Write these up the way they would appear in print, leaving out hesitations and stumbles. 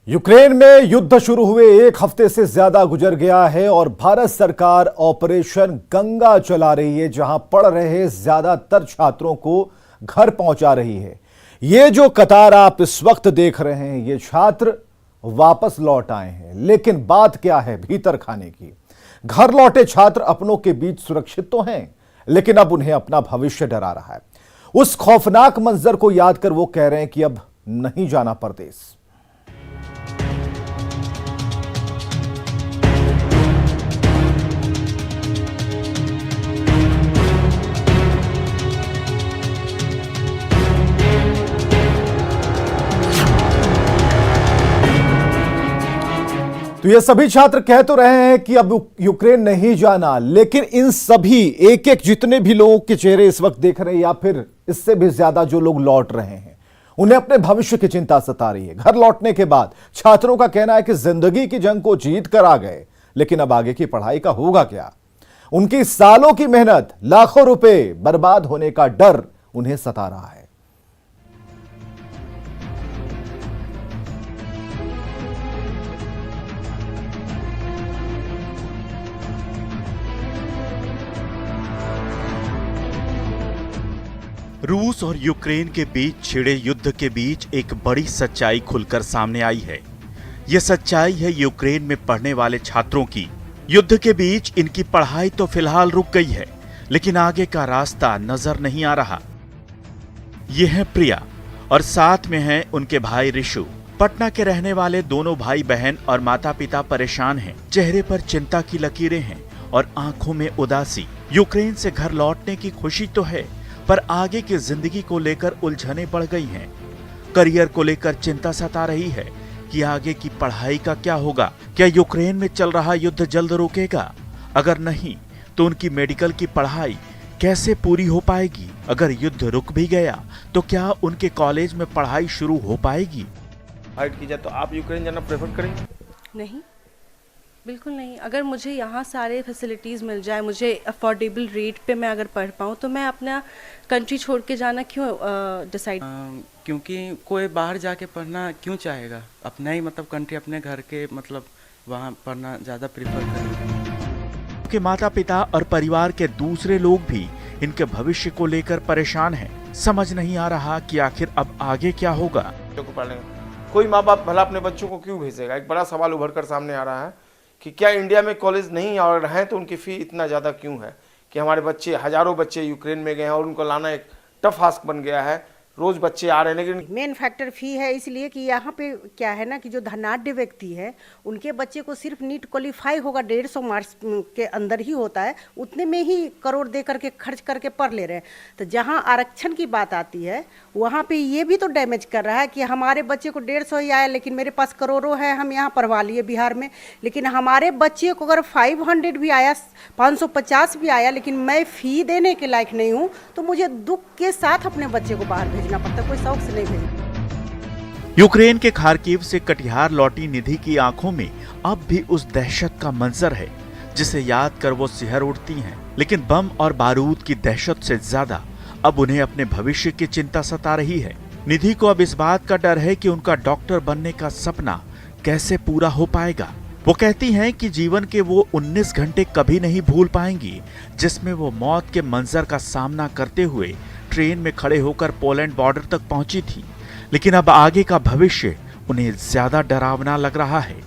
Ukraine में युद्ध शुरू हुए एक हफ्ते से ज्यादा गुजर गया है और भारत सरकार ऑपरेशन गंगा चला रही है, जहां पढ़ रहे ज्यादातर छात्रों को घर पहुंचा रही है। ये जो कतार आप इस वक्त देख रहे हैं, ये छात्र वापस लौट आए हैं, लेकिन बात क्या है भीतर खाने की। घर लौटे छात्र अपनों के बीच सुरक्षित तो हैं, लेकिन अब उन्हें अपना भविष्य डरा रहा है। उस खौफनाक मंजर को याद कर वो कह रहे हैं कि अब नहीं जाना परदेश। तो ये सभी छात्र कह तो रहे हैं कि अब यूक्रेन नहीं जाना, लेकिन इन सभी एक एक जितने भी लोगों के चेहरे इस वक्त देख रहे हैं, या फिर इससे भी ज्यादा जो लोग लौट रहे हैं, उन्हें अपने भविष्य की चिंता सता रही है। घर लौटने के बाद छात्रों का कहना है कि जिंदगी की जंग को जीत कर आ गए, लेकिन अब आगे की पढ़ाई का होगा क्या। उनकी सालों की मेहनत, लाखों रुपए बर्बाद होने का डर उन्हें सता रहा है। रूस और यूक्रेन के बीच छिड़े युद्ध के बीच एक बड़ी सच्चाई खुलकर सामने आई है। यह सच्चाई है यूक्रेन में पढ़ने वाले छात्रों की। युद्ध के बीच इनकी पढ़ाई तो फिलहाल रुक गई है, लेकिन आगे का रास्ता नजर नहीं आ रहा। ये है प्रिया और साथ में है उनके भाई ऋषु। पटना के रहने वाले दोनों भाई बहन और माता पिता परेशान हैं। चेहरे पर चिंता की लकीरें हैं और आंखों में उदासी। यूक्रेन से घर लौटने की खुशी तो है, पर आगे की जिंदगी को लेकर उलझने बढ़ गई हैं। करियर को लेकर चिंता सता रही है कि आगे की पढ़ाई का क्या होगा। क्या यूक्रेन में चल रहा युद्ध जल्द रुकेगा? अगर नहीं तो उनकी मेडिकल की पढ़ाई कैसे पूरी हो पाएगी? अगर युद्ध रुक भी गया तो क्या उनके कॉलेज में पढ़ाई शुरू हो पाएगी? फाइट की जाए तो आप यूक्रेन जाना प्रेफर करेंगे? नहीं, बिल्कुल नहीं। अगर मुझे यहाँ सारे फैसिलिटीज़ मिल जाए, मुझे अफोर्डेबल रेट पे मैं अगर पढ़ पाऊँ, तो मैं अपना कंट्री छोड़ के जाना क्यों डिसाइड। क्योंकि कोई बाहर जाके पढ़ना क्यों चाहेगा? अपना ही मतलब कंट्री, अपने घर के मतलब वहाँ पढ़ना ज़्यादा प्रेफर करेगा। के माता पिता और परिवार के दूसरे लोग भी इनके भविष्य को लेकर परेशान हैं। समझ नहीं आ रहा कि आखिर अब आगे क्या होगा। कोई माँ बाप भला अपने बच्चों को क्यों भेजेगा? एक बड़ा सवाल उभर कर सामने आ रहा है कि क्या इंडिया में कॉलेज नहीं और हैं तो उनकी फी इतना ज़्यादा क्यों है कि हमारे बच्चे, हजारों बच्चे यूक्रेन में गए हैं और उनको लाना एक टफ टास्क बन गया है। रोज बच्चे आ रहे हैं, लेकिन मेन फैक्टर फी है। इसलिए कि यहाँ पे क्या है ना कि जो धनाढ्य व्यक्ति है, उनके बच्चे को सिर्फ नीट क्वालिफाई होगा 150 मार्क्स के अंदर ही होता है, उतने में ही करोड़ दे करके खर्च करके पढ़ ले रहे हैं। तो जहाँ आरक्षण की बात आती है, वहाँ पे ये भी तो डैमेज कर रहा है कि हमारे बच्चे को 150 ही आया, लेकिन मेरे पास करोड़ों है, हम यहाँ पढ़वा लिए बिहार में, लेकिन हमारे बच्चे को अगर 500 भी आया, 550 भी आया, लेकिन मैं फ़ी देने के लायक नहीं हूँ, तो मुझे दुख के साथ अपने बच्चे को बाहर भेजना पड़ता, कोई शौक से नहीं भेजना। यूक्रेन के खार्किव से कटिहार लौटी निधि की आंखों में अब भी उस दहशत का मंजर है जिसे याद कर वो सिहर उठती हैं। लेकिन बम और बारूद की दहशत से ज्यादा अब उन्हें अपने भविष्य की चिंता सता रही है। निधि को अब इस बात का डर है कि उनका डॉक्टर बनने का सपना कैसे पूरा हो पाएगा। वो कहती हैं कि जीवन के वो 19 घंटे कभी नहीं भूल पाएंगी जिसमें वो मौत के मंजर का सामना करते हुए ट्रेन में खड़े होकर पोलैंड बॉर्डर तक पहुंची थी। लेकिन अब आगे का भविष्य उन्हें ज्यादा डरावना लग रहा है।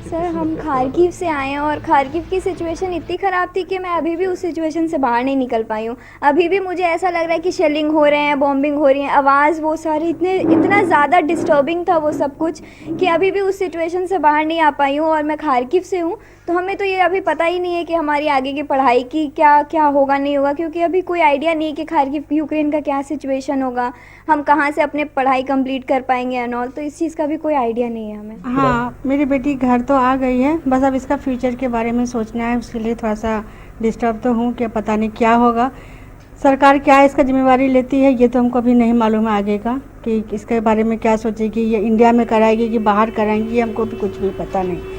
सर, हम खार्किव से आए हैं और खार्किव की सिचुएशन इतनी ख़राब थी कि मैं अभी भी उस सिचुएशन से बाहर नहीं निकल पाई हूँ। अभी भी मुझे ऐसा लग रहा है कि शेलिंग हो रहे हैं, बॉम्बिंग हो रही है, आवाज़, वो सारी इतना ज़्यादा डिस्टर्बिंग था वो सब कुछ कि अभी भी उस सिचुएशन से बाहर नहीं आ पाई हूँ। और मैं खार्किव से हूँ, तो हमें तो ये अभी पता ही नहीं है कि हमारी आगे की पढ़ाई की क्या क्या होगा, नहीं होगा, क्योंकि अभी कोई आइडिया नहीं है कि खार्किव यूक्रेन का क्या सिचुएशन होगा, हम कहाँ से अपने पढ़ाई कंप्लीट कर पाएंगे एंड ऑल। तो इस चीज़ का भी कोई आइडिया नहीं है हमें। हाँ, मेरी बेटी घर तो आ गई है, बस अब इसका फ्यूचर के बारे में सोचना है। उसके लिए थोड़ा सा डिस्टर्ब तो हूँ कि पता नहीं क्या होगा, सरकार क्या इसका जिम्मेवारी लेती है, ये तो हमको अभी नहीं मालूम है आगे का कि इसके बारे में क्या सोचेगी, ये इंडिया में कराएगी कि बाहर कराएंगी, ये हमको भी कुछ भी पता नहीं।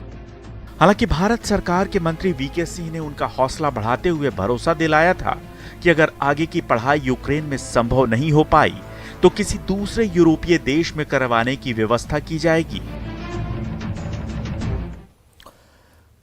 हालांकि भारत सरकार के मंत्री वीके सिंह ने उनका हौसला बढ़ाते हुए भरोसा दिलाया था कि अगर आगे की पढ़ाई यूक्रेन में संभव नहीं हो पाई तो किसी दूसरे यूरोपीय देश में करवाने की व्यवस्था की जाएगी।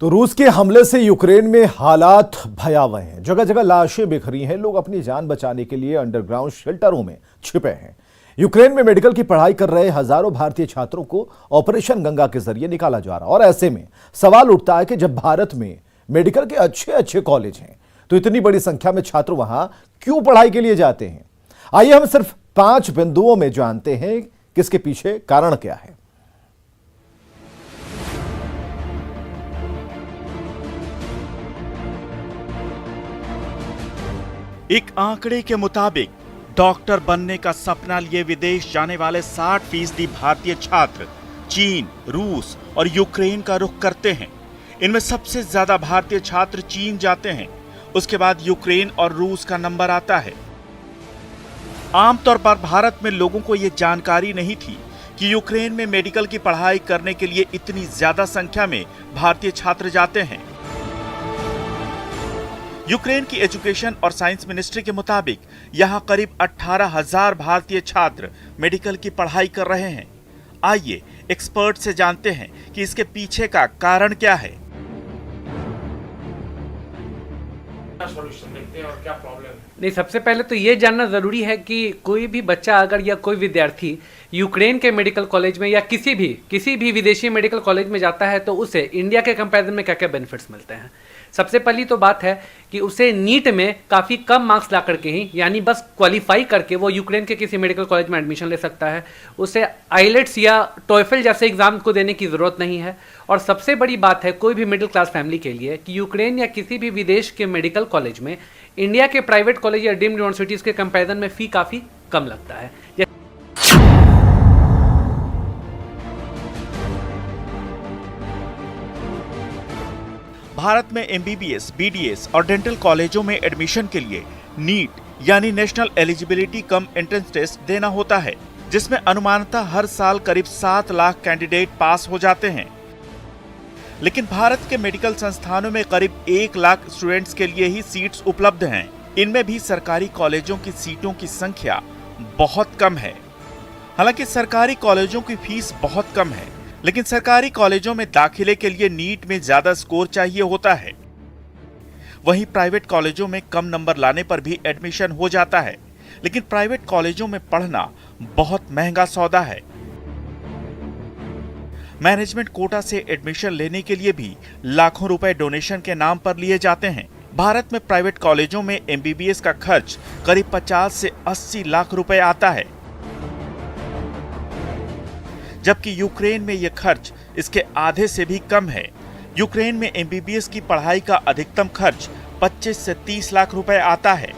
तो रूस के हमले से यूक्रेन में हालात भयावह हैं। जगह जगह लाशें बिखरी हैं। लोग अपनी जान बचाने के लिए अंडरग्राउंड शेल्टरों में छिपे हैं। यूक्रेन में मेडिकल की पढ़ाई कर रहे हजारों भारतीय छात्रों को ऑपरेशन गंगा के जरिए निकाला जा रहा है। और ऐसे में सवाल उठता है कि जब भारत में मेडिकल के अच्छे अच्छे कॉलेज हैं तो इतनी बड़ी संख्या में छात्र वहां क्यों पढ़ाई के लिए जाते हैं। आइए हम सिर्फ 5 बिंदुओं में जानते हैं कि इसके पीछे कारण क्या है। एक आंकड़े के मुताबिक डॉक्टर बनने का सपना लिए विदेश जाने वाले 60% भारतीय छात्र चीन, रूस और यूक्रेन का रुख करते हैं। इनमें सबसे ज्यादा भारतीय छात्र चीन जाते हैं, उसके बाद यूक्रेन और रूस का नंबर आता है। आमतौर पर भारत में लोगों को यह जानकारी नहीं थी कि यूक्रेन में मेडिकल की पढ़ाई करने के लिए इतनी ज्यादा संख्या में भारतीय छात्र जाते हैं। यूक्रेन की एजुकेशन और साइंस मिनिस्ट्री के मुताबिक यहां करीब 18,000 भारतीय छात्र मेडिकल की पढ़ाई कर रहे हैं। आइए एक्सपर्ट से जानते हैं कि इसके पीछे का कारण क्या है। सॉल्यूशन देखते हैं और क्या प्रॉब्लम है। नहीं, सबसे पहले तो ये जानना ज़रूरी है कि कोई भी बच्चा अगर या कोई विद्यार्थी यूक्रेन के मेडिकल कॉलेज में या किसी भी विदेशी मेडिकल कॉलेज में जाता है तो उसे इंडिया के कंपैरिजन में क्या क्या बेनिफिट्स मिलते हैं। सबसे पहली तो बात है कि उसे नीट में काफ़ी कम मार्क्स ला करके ही, यानी बस क्वालिफाई करके वो यूक्रेन के किसी मेडिकल कॉलेज में एडमिशन ले सकता है। उसे आइलेट्स या टॉयफल जैसे एग्जाम को देने की ज़रूरत नहीं है। और सबसे बड़ी बात है कोई भी मिडिल क्लास फैमिली के लिए कि यूक्रेन या किसी भी विदेश के मेडिकल कॉलेज में इंडिया के प्राइवेट कॉलेज या डीम्ड यूनिवर्सिटीज़ के कंपैरिजन में फ़ी काफ़ी कम लगता है। भारत में एमबीबीएस, बीडीएस और डेंटल कॉलेजों में एडमिशन के लिए नीट यानी national eligibility cum entrance test देना होता है, जिसमें अनुमानतः हर साल करीब 7 लाख कैंडिडेट पास हो जाते हैं। लेकिन भारत के मेडिकल संस्थानों में करीब 1 लाख स्टूडेंट्स के लिए ही सीट्स उपलब्ध हैं। इनमें भी सरकारी कॉलेजों की सीटों की संख्या बहुत कम है। हालांकि सरकारी कॉलेजों की फीस बहुत कम है, लेकिन सरकारी कॉलेजों में दाखिले के लिए नीट में ज्यादा स्कोर चाहिए होता है। वहीं प्राइवेट कॉलेजों में कम नंबर लाने पर भी एडमिशन हो जाता है, लेकिन प्राइवेट कॉलेजों में पढ़ना बहुत महंगा सौदा है। मैनेजमेंट कोटा से एडमिशन लेने के लिए भी लाखों रुपए डोनेशन के नाम पर लिए जाते हैं। भारत में प्राइवेट कॉलेजों में एमबीबीएस का खर्च करीब 50 से 80 लाख रुपए आता है, जबकि यूक्रेन में यह खर्च इसके आधे से भी कम है। यूक्रेन में एमबीबीएस की पढ़ाई का अधिकतम खर्च 25 से 30 लाख रुपए आता है।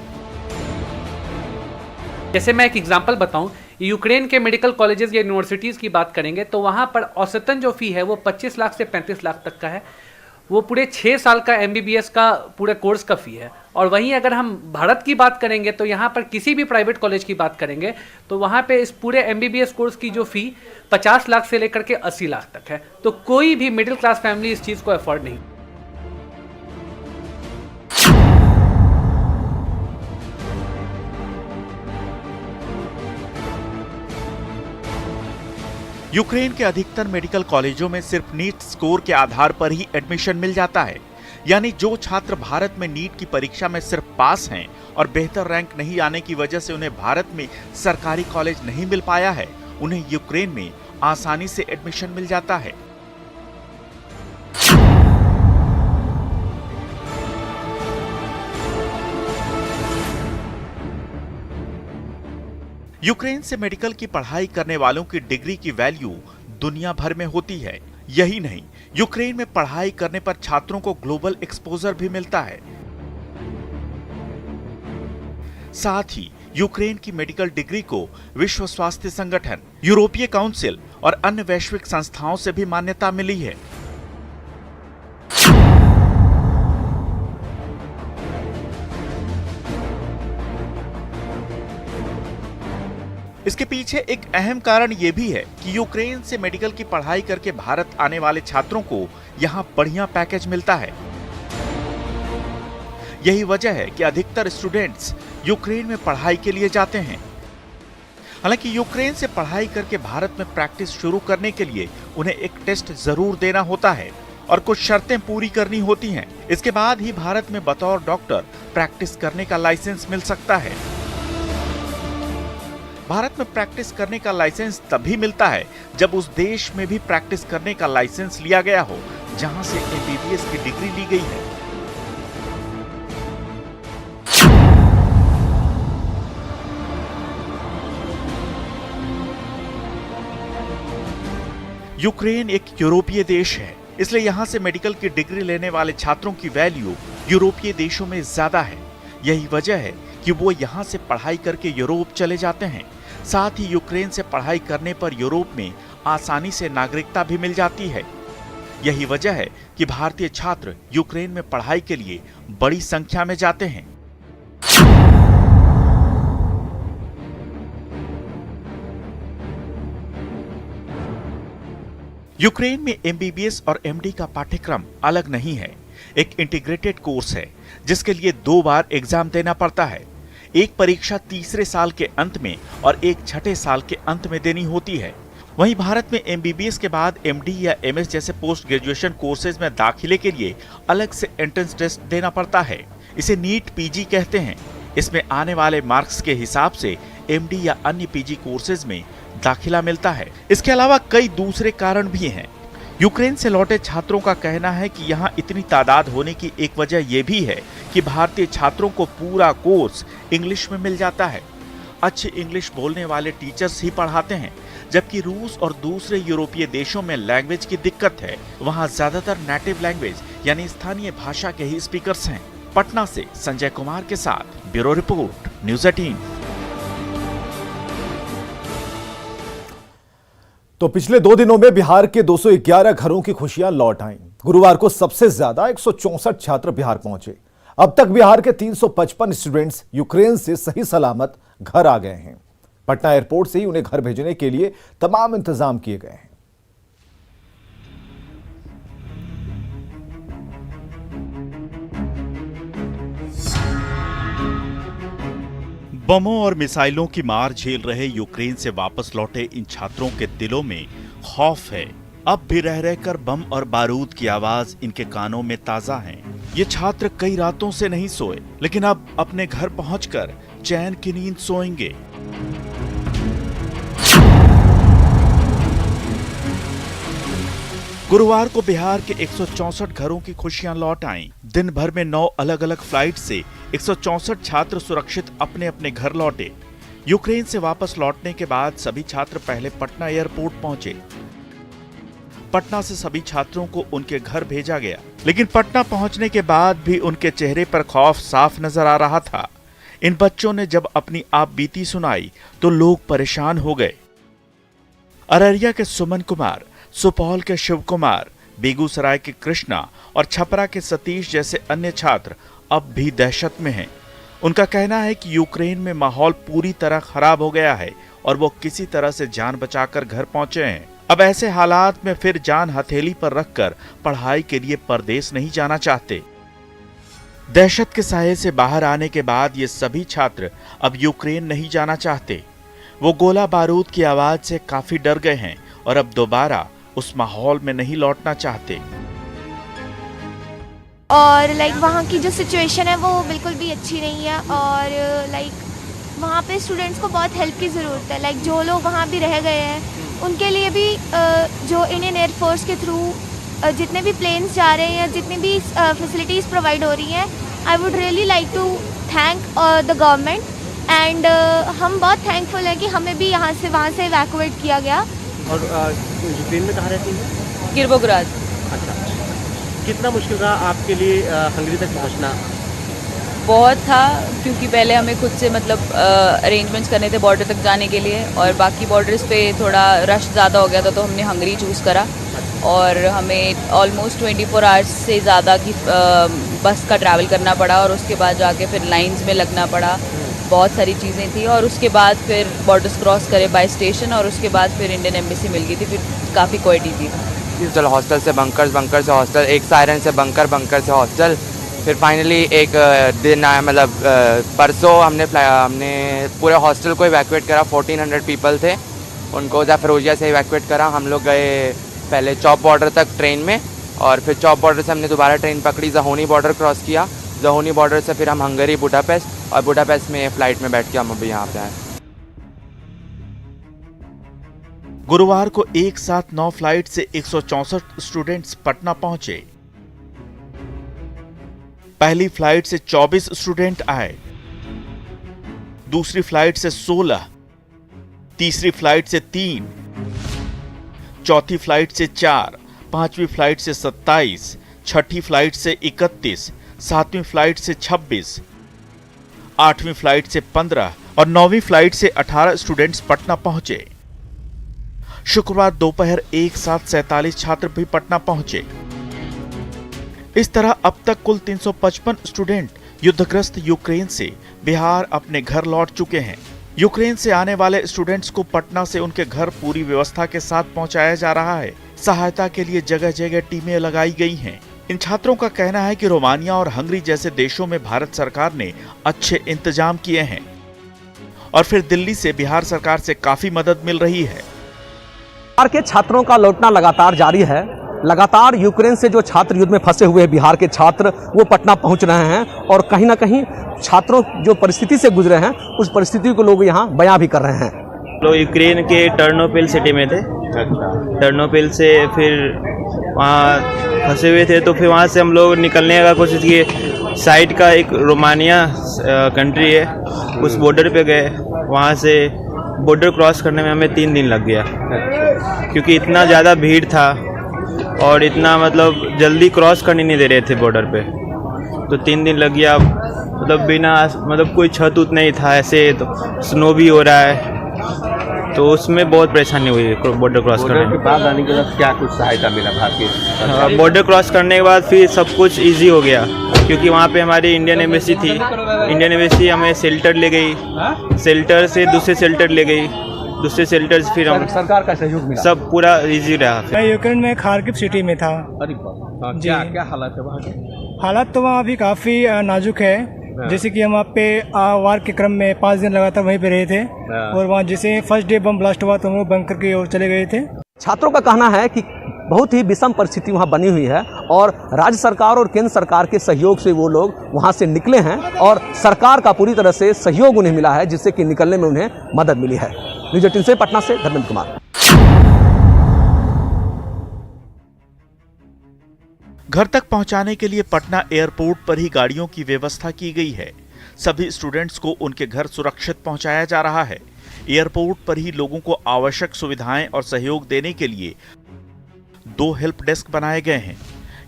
जैसे मैं एक एग्जांपल बताऊं, यूक्रेन के मेडिकल कॉलेजेस या यूनिवर्सिटीज़ की बात करेंगे तो वहां पर औसतन जो फ़ी है वो 25 लाख से 35 लाख तक का है। वो पूरे 6 साल का एमबीबीएस का पूरे कोर्स का फ़ी है। और वहीं अगर हम भारत की बात करेंगे तो यहाँ पर किसी भी प्राइवेट कॉलेज की बात करेंगे तो वहाँ पे इस पूरे एमबीबीएस कोर्स की जो फ़ी 50 लाख से लेकर के 80 लाख तक है। तो कोई भी मिडिल क्लास फैमिली इस चीज़ को अफोर्ड नहीं। यूक्रेन के अधिकतर मेडिकल कॉलेजों में सिर्फ नीट स्कोर के आधार पर ही एडमिशन मिल जाता है। यानी जो छात्र भारत में नीट की परीक्षा में सिर्फ पास हैं और बेहतर रैंक नहीं आने की वजह से उन्हें भारत में सरकारी कॉलेज नहीं मिल पाया है, उन्हें यूक्रेन में आसानी से एडमिशन मिल जाता है। यूक्रेन से मेडिकल की पढ़ाई करने वालों की डिग्री की वैल्यू दुनिया भर में होती है। यही नहीं, यूक्रेन में पढ़ाई करने पर छात्रों को ग्लोबल एक्सपोजर भी मिलता है। साथ ही यूक्रेन की मेडिकल डिग्री को विश्व स्वास्थ्य संगठन, यूरोपीय काउंसिल और अन्य वैश्विक संस्थाओं से भी मान्यता मिली है। इसके पीछे एक अहम कारण यह भी है कि यूक्रेन से मेडिकल की पढ़ाई करके भारत आने वाले छात्रों को यहां बढ़िया पैकेज मिलता है। यही वजह है कि अधिकतर स्टूडेंट्स यूक्रेन में पढ़ाई के लिए जाते हैं। हालांकि यूक्रेन से पढ़ाई करके भारत में प्रैक्टिस शुरू करने के लिए उन्हें एक टेस्ट जरूर देना होता है और कुछ शर्तें पूरी करनी होती हैं। इसके बाद ही भारत में बतौर डॉक्टर प्रैक्टिस करने का लाइसेंस मिल सकता है। भारत में प्रैक्टिस करने का लाइसेंस तभी मिलता है जब उस देश में भी प्रैक्टिस करने का लाइसेंस लिया गया हो जहां से एमबीबीएस की डिग्री ली गई है। यूक्रेन एक यूरोपीय देश है, इसलिए यहाँ से मेडिकल की डिग्री लेने वाले छात्रों की वैल्यू यूरोपीय देशों में ज्यादा है। यही वजह है कि वो यहाँ से पढ़ाई करके यूरोप चले जाते हैं। साथ ही यूक्रेन से पढ़ाई करने पर यूरोप में आसानी से नागरिकता भी मिल जाती है। यही वजह है कि भारतीय छात्र यूक्रेन में पढ़ाई के लिए बड़ी संख्या में जाते हैं। यूक्रेन में एमबीबीएस और एमडी का पाठ्यक्रम अलग नहीं है, एक इंटीग्रेटेड कोर्स है जिसके लिए 2 बार एग्जाम देना पड़ता है। एक परीक्षा तीसरे साल के अंत में और एक छठे साल के अंत में देनी होती है। वहीं भारत में एमबीबीएस के बाद एमडी या एमएस जैसे पोस्ट ग्रेजुएशन कोर्सेज में दाखिले के लिए अलग से एंट्रेंस टेस्ट देना पड़ता है। इसे नीट पीजी कहते हैं। इसमें आने वाले मार्क्स के हिसाब से एमडी या अन्य पीजी कोर्सेज में दाखिला मिलता है। इसके अलावा कई दूसरे कारण भी हैं। यूक्रेन से लौटे छात्रों का कहना है कि यहाँ इतनी तादाद होने की एक वजह यह भी है कि भारतीय छात्रों को पूरा कोर्स इंग्लिश में मिल जाता है। अच्छे इंग्लिश बोलने वाले टीचर्स ही पढ़ाते हैं, जबकि रूस और दूसरे यूरोपीय देशों में लैंग्वेज की दिक्कत है। वहाँ ज्यादातर नेटिव लैंग्वेज यानी स्थानीय भाषा के ही स्पीकर्स हैं। पटना से संजय कुमार के साथ ब्यूरो रिपोर्ट, न्यूज़ 18। तो पिछले 2 दिनों में बिहार के 211 घरों की खुशियां लौट आईं। गुरुवार को सबसे ज्यादा 164 छात्र बिहार पहुंचे। अब तक बिहार के 355 स्टूडेंट्स यूक्रेन से सही सलामत घर आ गए हैं। पटना एयरपोर्ट से ही उन्हें घर भेजने के लिए तमाम इंतजाम किए गए हैं। बमों और मिसाइलों की मार झेल रहे यूक्रेन से वापस लौटे इन छात्रों के दिलों में खौफ है। अब भी रह रहकर बम और बारूद की आवाज इनके कानों में ताजा है। ये छात्र कई रातों से नहीं सोए, लेकिन अब अपने घर पहुंचकर चैन की नींद सोएंगे। गुरुवार को बिहार के 164 घरों की खुशियां लौट आईं। दिन भर में 9 अलग अलग फ्लाइट से 164 छात्र सुरक्षित अपने अपने घर लौटे। यूक्रेन से वापस लौटने के बाद सभी छात्र पहले पटना एयरपोर्ट पहुंचे। पटना से सभी छात्रों को उनके घर भेजा गया, लेकिन पटना पहुंचने के बाद भी उनके चेहरे पर खौफ साफ नजर आ रहा था। इन बच्चों ने जब अपनी आप बीती सुनाई तो लोग परेशान हो गए। अररिया के सुमन कुमार, सुपौल के शिव कुमार, बेगूसराय के कृष्णा और छपरा के सतीश जैसे अन्य छात्र अब भी दहशत में हैं। उनका कहना है कि यूक्रेन में माहौल पूरी तरह खराब हो गया है और वो किसी तरह से जान बचाकर घर पहुंचे हैं। अब ऐसे हालात में फिर जान हथेली पर रखकर पढ़ाई के लिए परदेश नहीं जाना चाहते। दहशत के साये से बाहर आने के बाद ये सभी छात्र अब यूक्रेन नहीं जाना चाहते। वो गोला बारूद की आवाज से काफी डर गए हैं और अब दोबारा उस माहौल में नहीं लौटना चाहते। और वहाँ की जो सिचुएशन है वो बिल्कुल भी अच्छी नहीं है और वहाँ पे स्टूडेंट्स को बहुत हेल्प की ज़रूरत है। जो लोग वहाँ भी रह गए हैं उनके लिए भी जो इंडियन एयरफोर्स के थ्रू जितने भी प्लेन्स जा रहे हैं या जितनी भी फैसिलिटीज़ प्रोवाइड हो रही हैं, I would really like to thank the government and हम बहुत थैंकफुल हैं कि हमें भी वहाँ से इवैक्यूएट किया गया। और यूक्रेन में कहाँ रहती हैं? किर्वोग्राद। अच्छा, कितना मुश्किल रहा आपके लिए हंगरी तक पहुँचना? बहुत था, क्योंकि पहले हमें खुद से अरेंजमेंट्स करने थे बॉर्डर तक जाने के लिए और बाकी बॉर्डर्स पे थोड़ा रश ज़्यादा हो गया था, तो हमने हंगरी चूज़ करा और हमें ऑलमोस्ट 24 आवर्स से ज़्यादा की बस का ट्रैवल करना पड़ा और उसके बाद जाके फिर लाइंस में लगना पड़ा। बहुत सारी चीज़ें थी और उसके बाद फिर बॉर्डर्स क्रॉस करे बाय स्टेशन और उसके बाद फिर इंडियन एम्बेसी मिल गई थी। फिर काफ़ी क्वालिटी थी। हॉस्टल से बंकर, बंकर से हॉस्टल, एक सायरन से बंकर, बंकर से हॉस्टल, फिर फाइनली एक दिन आया, मतलब परसों हमने पूरे हॉस्टल को इवैक्यूएट करा। 1400 पीपल थे, उनको ज़ाफरोजिया से इवैक्यूएट करा। हम लोग गए पहले चौप बॉर्डर तक ट्रेन में, और फिर चौप बॉर्डर से हमने दोबारा ट्रेन पकड़ी, ज़होनी बॉर्डर क्रॉस किया। ज़होनी बॉर्डर से फिर हम हंगरी, बुडापेस्ट, और बुडापेस्ट में फ़्लाइट में बैठ के हम अभी यहाँ पे आए। गुरुवार को एक साथ 9 फ्लाइट से 164 स्टूडेंट्स पटना पहुंचे। पहली फ्लाइट से 24 स्टूडेंट आए, दूसरी फ्लाइट से 16, तीसरी फ्लाइट से 3, चौथी फ्लाइट से 4, पांचवी फ्लाइट से 27, छठी फ्लाइट से 31, सातवीं फ्लाइट से 26, आठवीं फ्लाइट से 15 और 9वीं फ्लाइट से 18 स्टूडेंट्स पटना पहुंचे। शुक्रवार दोपहर एक साथ 47 छात्र भी पटना पहुंचे। इस तरह अब तक कुल 355 स्टूडेंट युद्धग्रस्त यूक्रेन से बिहार अपने घर लौट चुके हैं। यूक्रेन से आने वाले स्टूडेंट्स को पटना से उनके घर पूरी व्यवस्था के साथ पहुंचाया जा रहा है। सहायता के लिए जगह जगह टीमें लगाई गई हैं। इन छात्रों का कहना है कि रोमानिया और हंगरी जैसे देशों में भारत सरकार ने अच्छे इंतजाम किए हैं और फिर दिल्ली से बिहार सरकार से काफी मदद मिल रही है। बिहार के छात्रों का लौटना लगातार जारी है। लगातार यूक्रेन से जो छात्र युद्ध में फंसे हुए बिहार के छात्र वो पटना पहुंच रहे हैं, और कहीं ना कहीं छात्रों जो परिस्थिति से गुजरे हैं उस परिस्थिति को लोग यहाँ बयां भी कर रहे हैं। लोग यूक्रेन के टर्नोपिल सिटी में थे। टर्नोपिल से फिर वहाँ फंसे हुए थे, तो फिर वहाँ से हम लोग निकलने का कोशिश किए। साइड का एक रोमानिया कंट्री है, उस बॉर्डर पे गए। वहाँ से बॉर्डर क्रॉस करने में हमें 3 दिन लग गया, क्योंकि इतना ज़्यादा भीड़ था और इतना मतलब जल्दी क्रॉस करने नहीं दे रहे थे बॉर्डर पे, तो 3 दिन लग गया। मतलब बिना मतलब कोई छत उत नहीं था, ऐसे तो स्नो भी हो रहा है, तो उसमें बहुत परेशानी हुई बॉर्डर क्रॉस करने के बाद। आने के बाद क्या कुछ सहायता मिला भारतीय? बॉर्डर क्रॉस करने के बाद फिर सब कुछ इजी हो गया, क्योंकि वहाँ पे हमारी इंडियन एम्बेसी थी। इंडियन एम्बेसी हमें शेल्टर ले गई, शेल्टर से दूसरे शेल्टर ले गई, दूसरे शेल्टर से फिर हम सरकार का सहयोग मिला, सब पूरा इजी रहा। मैं यूक्रेन में खार्किव सिटी में था। क्या हालात है वहाँ के? हालात तो वहाँ अभी काफ़ी नाजुक है। जैसे कि हम वहाँ पे वार के क्रम में 5 दिन लगातार वहीं पे रहे थे, और वहाँ जैसे फर्स्ट डे बम ब्लास्ट हुआ तो हम लोग बंकर की ओर चले गए थे। छात्रों का कहना है कि बहुत ही विषम परिस्थिति वहाँ बनी हुई है, और राज्य सरकार और केंद्र सरकार के सहयोग से वो लोग वहाँ से निकले हैं, और सरकार का पूरी तरह से सहयोग उन्हें मिला है, जिससे कि निकलने में उन्हें मदद मिली है। न्यूज़ 18 से पटना से धर्मेंद्र कुमार। घर तक पहुंचाने के लिए पटना एयरपोर्ट पर ही गाड़ियों की व्यवस्था की गई है। सभी स्टूडेंट्स को उनके घर सुरक्षित पहुंचाया जा रहा है। एयरपोर्ट पर ही लोगों को आवश्यक सुविधाएं और सहयोग देने के लिए 2 हेल्प डेस्क बनाए गए हैं।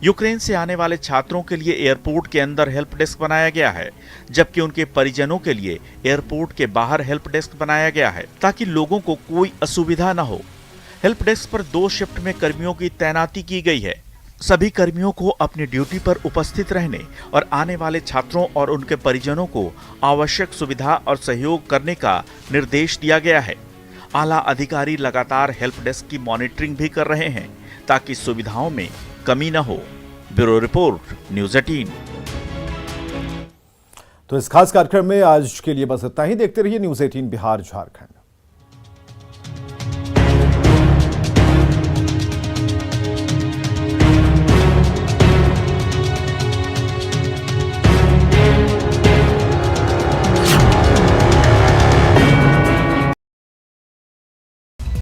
यूक्रेन से आने वाले छात्रों के लिए एयरपोर्ट के अंदर हेल्प डेस्क बनाया गया है, जबकि उनके परिजनों के लिए एयरपोर्ट के बाहर हेल्प डेस्क बनाया गया है, ताकि लोगों को कोई असुविधा न हो। हेल्प डेस्क पर 2 शिफ्ट में कर्मियों की तैनाती की गई है। सभी कर्मियों को अपनी ड्यूटी पर उपस्थित रहने और आने वाले छात्रों और उनके परिजनों को आवश्यक सुविधा और सहयोग करने का निर्देश दिया गया है। आला अधिकारी लगातार हेल्प डेस्क की मॉनिटरिंग भी कर रहे हैं, ताकि सुविधाओं में कमी न हो। Bureau report, news 18। तो इस खास कार्यक्रम में आज के लिए बस इतना ही। देखते रहिए न्यूज़ 18 बिहार झारखंड।